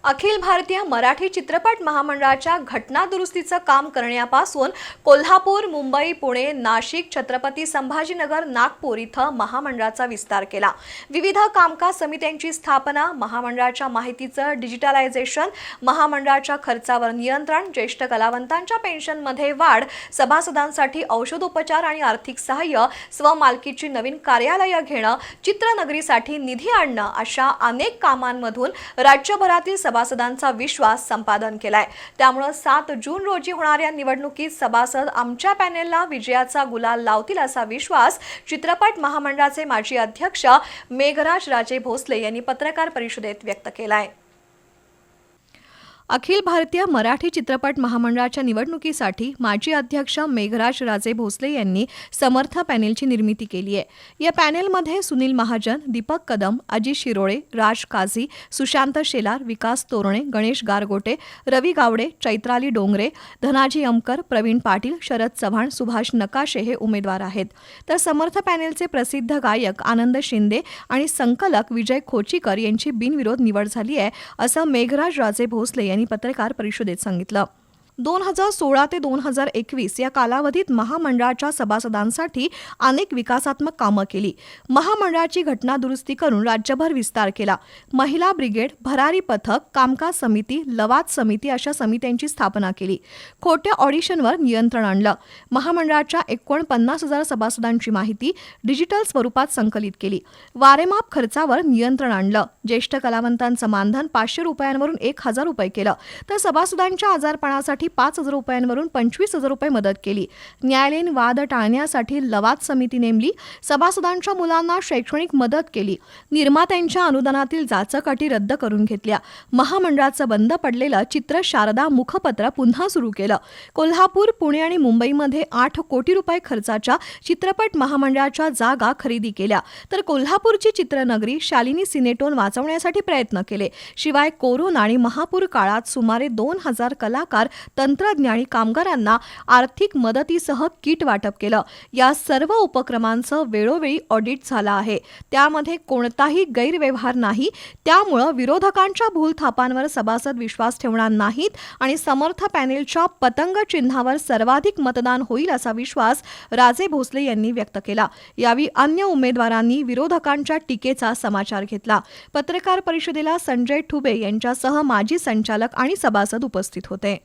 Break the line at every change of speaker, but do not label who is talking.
अखिल भारतीय मराठी चित्रपट महामंडळाच्या घटना दुरुस्तीचं काम करण्यापासून कोल्हापूर, मुंबई, पुणे, नाशिक, छत्रपती संभाजीनगर, नागपूर इथं महामंडळाचा विस्तार केला। विविध कामकाज समित्यांची स्थापना, महामंडळाच्या माहितीचं डिजिटलायझेशन, महामंडळाच्या खर्चावर नियंत्रण, ज्येष्ठ कलावंतांच्या पेन्शनमध्ये वाढ, सभासदांसाठी औषधोपचार आणि आर्थिक सहाय्य, स्वमालकीची नवीन कार्यालये घेणं, चित्रनगरीसाठी निधी आणणं अशा अनेक कामांमधून राज्यभरातील सभासदांचा विश्वास संपादन केलाय। त्यामुळे 7 जून रोजी होणाऱ्या निवडणुकीत सभासद आमच्या पॅनेलला विजयाचा गुलाल लावतील असा विश्वास चित्रपट महामंडळाचे माजी अध्यक्ष मेघराज राजे भोसले यांनी पत्रकार परिषदेत व्यक्त केलाय। अखिल भारतीय मराठी चित्रपट महामंडळाच्या निवडणुकीसाठी माजी अध्यक्ष मेघराज राजे भोसले यांनी समर्थ पॅनेलची निर्मिती केली आहे। या पॅनेलमध्ये सुनील महाजन, दीपक कदम, अजित शिरोळे, राज काझी, सुशांत शेलार, विकास तोरणे, गणेश गारगोटे, रवी गावडे, चैत्राली डोंगरे, धनाजी अमकर, प्रवीण पाटील, शरद चव्हाण, सुभाष नकाशे हे उमेदवार आहेत। तर समर्थ पॅनेलचे प्रसिद्ध गायक आनंद शिंदे आणि संकलक विजय खोचीकर यांची बिनविरोध निवड झाली आहे, असं मेघराज राजे भोसले यांनी पत्रकार परिषदेत सांगितलं। 2016 ते 2021 या कालावधीत महामंडळाच्या सभासदांसाठी अनेक विकासात्मक कामं केली। महामंडळाची घटना दुरुस्ती करून राज्यभर विस्तार केला। महिला ब्रिगेड, भरारी पथक, कामकाज समिती, लवाद समिती अशा समित्यांची स्थापना केली। खोट्या ऑडिशनवर नियंत्रण आणलं। महामंडळाच्या 49,000 सभासदांची माहिती डिजिटल स्वरूपात संकलित केली। वारेमाप खर्चावर नियंत्रण आणलं। ज्येष्ठ कलावंतांचं मानधन 500 रुपयांवरून 1,000 रुपये केलं, तर सभासदांच्या आजारपणासाठी 5,000 रुपयांवरून 25,000 रुपये मदत केली। न्यायालयीन वाद टाळण्यासाठी लवाद समिती नेमली। सभासदांच्या मुलांना शैक्षणिक मदत केली। निर्मात्यांच्या अनुदानातील जाचक रद्द करून घेतल्या। महामंडळाचं बंद पडलेलं चित्र शारदा मुखपत्र पुन्हा सुरू केलं। कोल्हापूर, पुणे आणि मुंबईमध्ये 8 कोटी रुपये खर्चाच्या चित्रपट महामंडळाच्या जागा खरेदी केल्या, तर कोल्हापूरची चित्रनगरी शालिनी सिनेटोन वाचवण्यासाठी प्रयत्न केले। शिवाय कोरोना आणि महापूर काळात सुमारे 2,000 कलाकार, तंत्रज्ञ आणि कामगारांना आर्थिक मदतीसह किट वाटप केलं। या सर्व उपक्रमांचं वेळोवेळी ऑडिट झालं आहे। त्यामध्ये कोणताही गैरव्यवहार नाही। त्यामुळे विरोधकांच्या भूलथापांवर सभासद विश्वास ठेवणार नाहीत आणि समर्थ पॅनेलच्या पतंग चिन्हावर सर्वाधिक मतदान होईल असा विश्वास राजे भोसले यांनी व्यक्त केला। यावेळी अन्य उमेदवारांनी विरोधकांच्या टीकेचा समाचार घेतला। पत्रकार परिषदेला संजय ठुबे यांच्यासह माजी संचालक आणि सभासद उपस्थित होते।